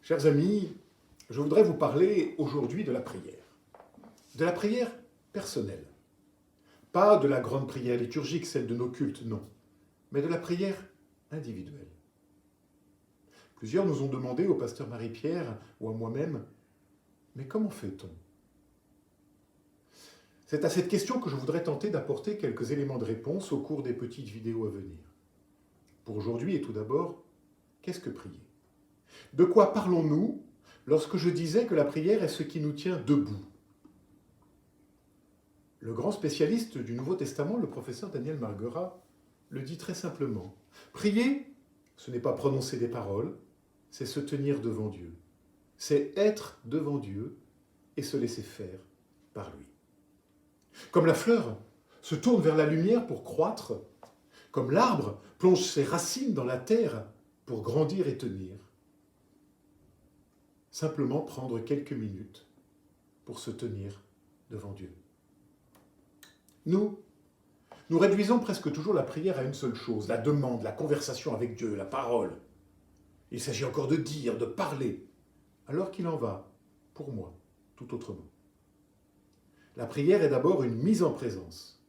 Chers amis, je voudrais vous parler aujourd'hui de la prière. De la prière personnelle. Pas de la grande prière liturgique, celle de nos cultes, non. Mais de la prière individuelle. Plusieurs nous ont demandé au pasteur Marie-Pierre ou à moi-même, mais comment fait-on? C'est à cette question que je voudrais tenter d'apporter quelques éléments de réponse au cours des petites vidéos à venir. Pour aujourd'hui et tout d'abord, qu'est-ce que prier? De quoi parlons-nous lorsque je disais que la prière est ce qui nous tient debout? Le grand spécialiste du Nouveau Testament, le professeur Daniel Marguerat, le dit très simplement. Prier, ce n'est pas prononcer des paroles, c'est se tenir devant Dieu. C'est être devant Dieu et se laisser faire par lui. Comme la fleur se tourne vers la lumière pour croître, comme l'arbre plonge ses racines dans la terre pour grandir et tenir. Simplement prendre quelques minutes pour se tenir devant Dieu. Nous réduisons presque toujours la prière à une seule chose, la demande, la conversation avec Dieu, la parole. Il s'agit encore de dire, de parler, alors qu'il en va, pour moi, tout autrement. La prière est d'abord une mise en présence,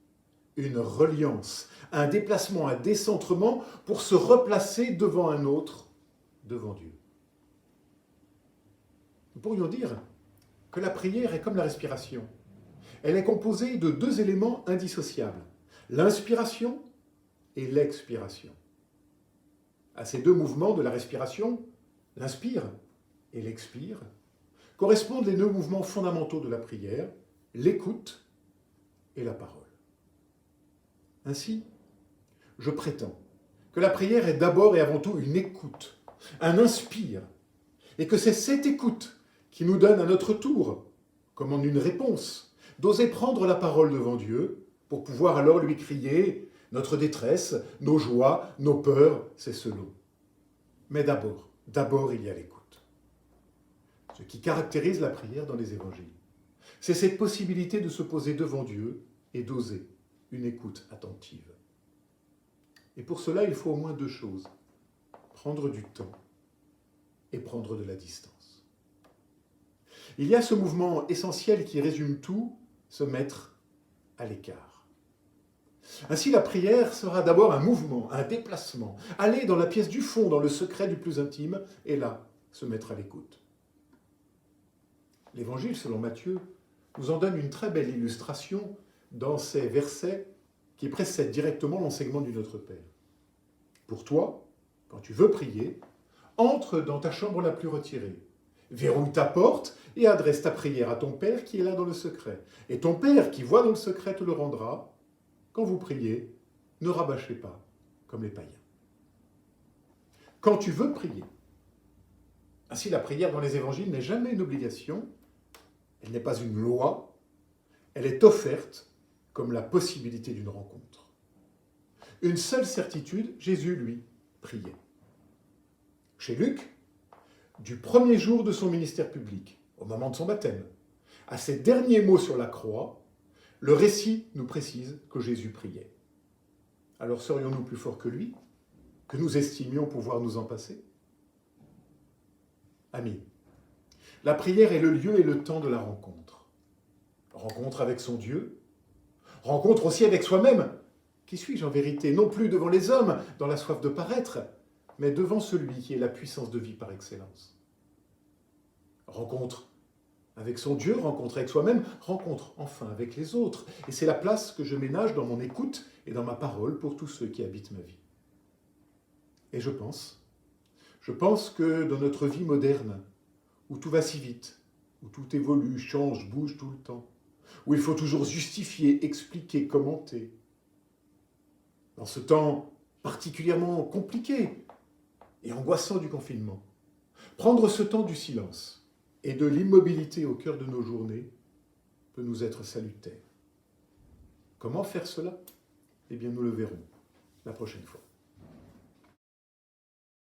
une reliance, un déplacement, un décentrement pour se replacer devant un autre, devant Dieu. Nous pourrions dire que la prière est comme la respiration. Elle est composée de deux éléments indissociables, l'inspiration et l'expiration. À ces deux mouvements de la respiration, l'inspire et l'expire, correspondent les deux mouvements fondamentaux de la prière, l'écoute et la parole. Ainsi, je prétends que la prière est d'abord et avant tout une écoute, un inspire, et que c'est cette écoute qui nous donne à notre tour, comme en une réponse, d'oser prendre la parole devant Dieu pour pouvoir alors lui crier notre détresse, nos joies, nos peurs, c'est selon. Mais d'abord il y a l'écoute. Ce qui caractérise la prière dans les évangiles, c'est cette possibilité de se poser devant Dieu et d'oser une écoute attentive. Et pour cela, il faut au moins deux choses, prendre du temps et prendre de la distance. Il y a ce mouvement essentiel qui résume tout, se mettre à l'écart. Ainsi, la prière sera d'abord un mouvement, un déplacement, aller dans la pièce du fond, dans le secret du plus intime, et là, se mettre à l'écoute. L'Évangile, selon Matthieu, nous en donne une très belle illustration dans ces versets qui précèdent directement l'enseignement du Notre Père. Pour toi, quand tu veux prier, entre dans ta chambre la plus retirée, verrouille ta porte et adresse ta prière à ton Père qui est là dans le secret. Et ton Père qui voit dans le secret te le rendra. Quand vous priez, ne rabâchez pas comme les païens. Quand tu veux prier, ainsi la prière dans les évangiles n'est jamais une obligation, elle n'est pas une loi, elle est offerte comme la possibilité d'une rencontre. Une seule certitude, Jésus, lui, priait. Chez Luc, du premier jour de son ministère public, au moment de son baptême, à ses derniers mots sur la croix, le récit nous précise que Jésus priait. Alors serions-nous plus forts que lui, que nous estimions pouvoir nous en passer? Amis, la prière est le lieu et le temps de la rencontre. Rencontre avec son Dieu, rencontre aussi avec soi-même. Qui suis-je en vérité? Non plus devant les hommes, dans la soif de paraître, mais devant celui qui est la puissance de vie par excellence. Rencontre avec son Dieu, rencontre avec soi-même, rencontre enfin avec les autres. Et c'est la place que je ménage dans mon écoute et dans ma parole pour tous ceux qui habitent ma vie. Et je pense que dans notre vie moderne, où tout va si vite, où tout évolue, change, bouge tout le temps, où il faut toujours justifier, expliquer, commenter, dans ce temps particulièrement compliqué et angoissant du confinement, prendre ce temps du silence et de l'immobilité au cœur de nos journées peut nous être salutaire. Comment faire cela? Eh bien, nous le verrons la prochaine fois.